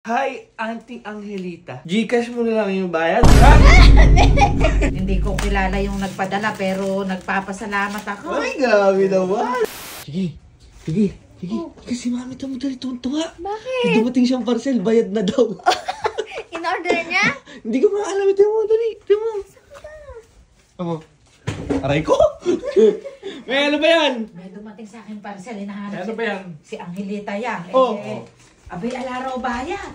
Hi, Auntie Angelita. Gcash mo na lang yung bayad. Hindi ko kilala yung nagpadala pero nagpapasalamat ako. Ay, grabe naman. Sige. Kasi mami ito mo dali tuntua. Bakit? Dumating siyang parcel, bayad na daw. In-order niya? Hindi ko maalam. Ito mo, dali. Ito mo. Ano? Aray ko. May ano ba yan? May dumating sa akin parcel, hinahanap Ano ba yan? si Angelita yan. Oh. Abay, alaraw bayad.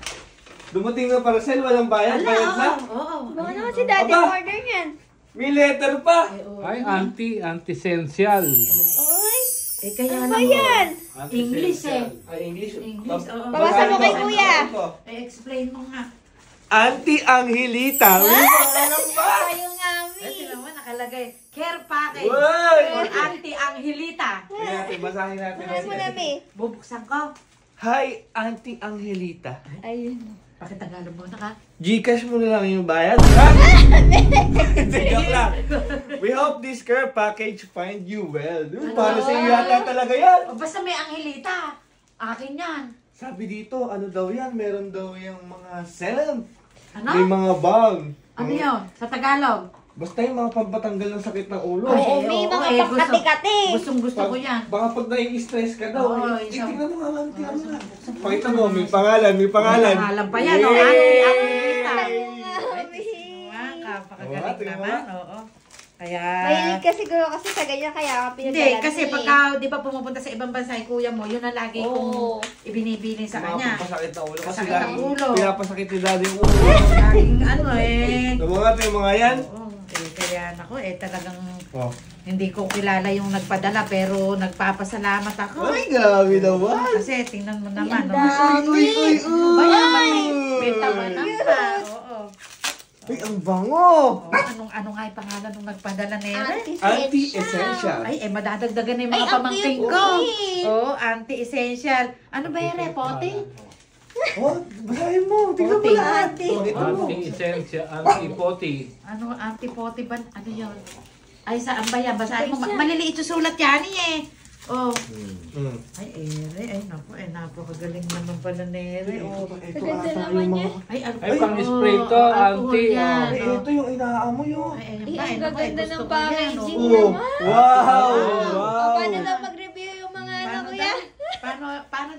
Dumating na parcel, walang bayad. Bayad na. Oo. Baka naman si daddy Aba! order niyan. May letter pa. Ay, anti-essential. Uy! Eh, kaya Ano ba lang. yan? English eh. Ay, English. English, oo. Babasa mo kay kuya. Explain mo nga. Auntie Angelita. May alam ba? Kayo nga, Eh, Mi. naman nakalagay, care package. Uy! For Auntie Angelita. Tingnan natin, basahin natin. Ano mo na, Mi? Bubuksan ko. Hi, Auntie Angelita. Ayun. Pakitagalog mo na ka. Gcash mo na lang yung bayad. Joke lang. We hope this care package find you well. Para sa iyo yata talaga yan. O, basta may Angelita. Akin yan. Sabi dito, ano daw yan? Meron daw yung mga scent. Ano? May mga bag. Ano yun? Sa Tagalog? Basta yung mga pampatanggal ng sakit ng ulo. Oo, Eh, May oo, mga eh, gusto- pagkati-kati. Gustong gusto ko yan. Baka pag nai-stress ka daw. Oo, Tingnan mo nga, ma'am. Tingnan mo nga. buksan mo. Pakita mo, may pangalan. May pangalan. May pangalan pa yan, oh. Auntie Angelita. Kayo nga, Mi. Kapakagaling Oo, naman, oo. Kaya... Mahilig ka siguro kasi sa ganyan kaya ka Hindi, pinagdalan kasi mo eh. pagka, di ba pumupunta sa ibang bansa yung kuya mo, yun ang lagi Oo. kong ibinibili sa kanya. Pampasakit ng ulo. Kasi Pasakit ng ulo. pinapasakit ni daddy yung ulo. Laging ano eh. Mga yung mga yan. Oo, kaya ako talagang Oh. hindi ko kilala yung nagpadala pero nagpapasalamat ako. Ay, grabe naman. Kasi tingnan mo naman, no? Uy. Mayaman, may tawanan pa. Oo. Ay, ang bango. Oo, ano nga yung pangalan nung nagpadala nere? Anti-essential. Ay, madadagdagan na yung Ay, mga pamangking auntie, ko. okay. Oo, anti-essential. Ano ba yan, repote? Oh, basahin mo. Tingnan mo Pote. lahat. Ate. Oh, ito mo. Anti-essential, anti-potty. Ano, anti-pote ba? Ano yun? Ay, saan ba yan? Basahin mo. Maliliit yung sulat yan eh. Oh. Hmm. Ay, ere. Ay, naku. Napakagaling naman pala nere. Oh. Ito Ganda ata naman yung niya. mga... Ay, Ay, pang-spray to, alcohol anti, yan, Ay, oh. ito yung inaamoy yun. Ay, ayun Ay, ba? ang Naku, gaganda gusto ng ko yan, packaging oh. Oh. naman. Wow! O, Wow! paano daw mag-review yung mga ano Paano kuya? daw?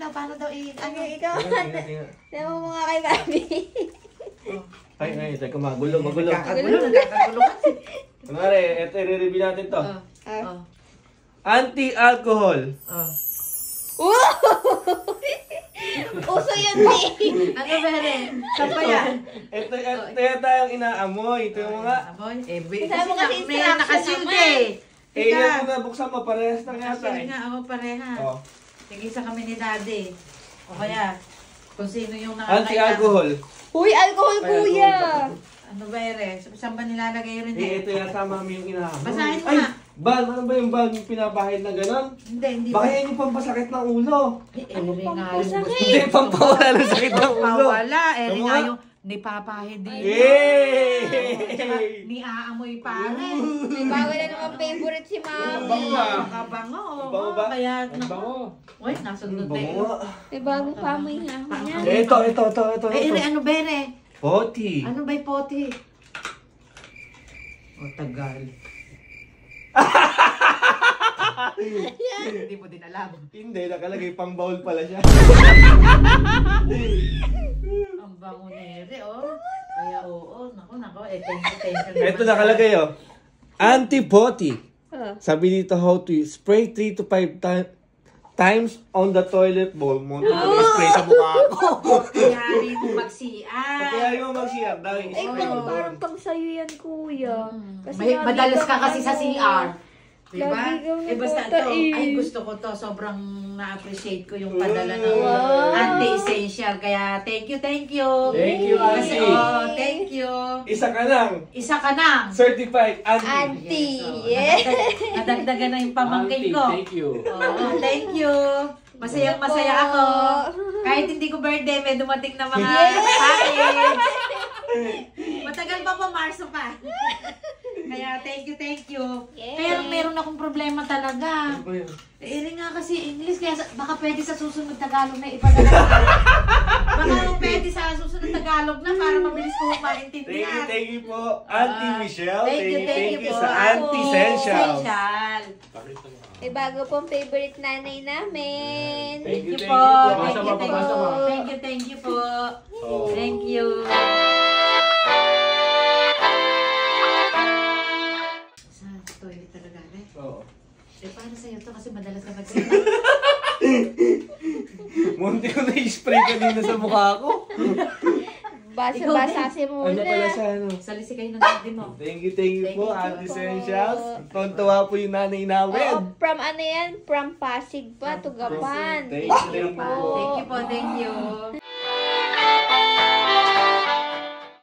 Paano daw ano? Ikaw, Tingnan, tingnan. sabi mo mga kay Mami. Ay, teka, magulo. Nagkakagulo kasi. Kunwari, ito, i-review natin to. Oh. Anti-alcohol. Oh. Uso yun, Mi. Ano ba rin? Saan pa yan? Ito yata yung inaamoy. Ito yung mga... Amoy? Eh, Sabi mo kasi may instruction nakasildi naman. eh. Eh, yan kung nabuksan mo, parehas lang yata Sige eh. nga, ako pareha. Oh. Tigisa kami ni daddy. O kaya, kung sino yung nakakailangan. Anti-alcohol. Uy, alcohol kuya. Ano ba ere? Saan ba nilalagay rin Eh, eh? ito yata mami yung inaamoy. Basahin mo Ay, nga. bal, ano ba yung bal yung pinapahid na gano'n? Hindi Baka ba? yan yung pampasakit ng ulo. Eh, ere nga yung pampasakit? gusto Hindi, pampawala ng sakit ng ulo. Pampawala. Ere Tama nga nga. yung nipapahid din. Tsaka, Yay! ni-aamoy pa rin. May bago na naman favorite si Mami. Bango ba? Nakabango. Bango ba? Kaya, Ang bango. uy, nasundot na Bango. May bago pa amoy nga ako niya. Ito. Eh, ere, ano ba ere? Poti. Ano ba yung poti? O, tagal. Hindi mo din alam. Hindi, nakalagay pang bowl pala siya. Ang bango nere, oh. Kaya, oo. Naku. Eh, thank you. Ito nakalagay oh. Anti-poti. Oh. Sabi dito how to use. Spray 3 to 5 times on the toilet bowl mo. Spray sa mukha ko. Kayari mo mag-CR. Kaya yung mag-CR daw. Ay, Spray mo parang doon. pang sayo yan, kuya. Kasi May, lagi madalas ka kang kasi sa ano, CR. Diba? Lagi kang Eh basta ito, nagtatain. ay gusto ko to. Sobrang na-appreciate ko yung padala ng Wow. anti-essential. Kaya thank you. Thank you, Kasi, Auntie. thank you. Isa ka lang. Isa ka na. Certified Auntie. Auntie. So, Yes. nadagdagan na yung pamangkin Anti, ko. thank you. Oo, thank you. Masaya ako. Kahit hindi ko birthday, may dumating na mga package. Matagal pa po, Marso pa. Kaya thank you. Yay. Pero meron akong problema talaga. Ano ba yun? Rin nga kasi English, kaya baka pwede sa susunod Tagalog na ipadala. Baka pwede sa susunod Tagalog na para mabilis ko maintindihan. Thank you po, Auntie Michelle. Thank you po. sa Auntie Essential. Essential. May bago pong favorite nanay namin. Thank you Thank po. you po. Basa mo, pabasa mo. Thank you po. Oh. Thank you. Sa toilet talaga, eh? Oo. Eh, paano sa'yo to? Kasi madalas ka magsalita. Munti ko na-spray kanina sa mukha ko. Basa-basa si Ano pala muna. sa ano? Salisi kayo ng daddy mo. Thank you Thank po, you Auntie po. Essentials. Tontuwa po yung nanay Oo, namin. from ano yan? From Pasig pa, Tugapan. Thank you po. Thank you po, thank you.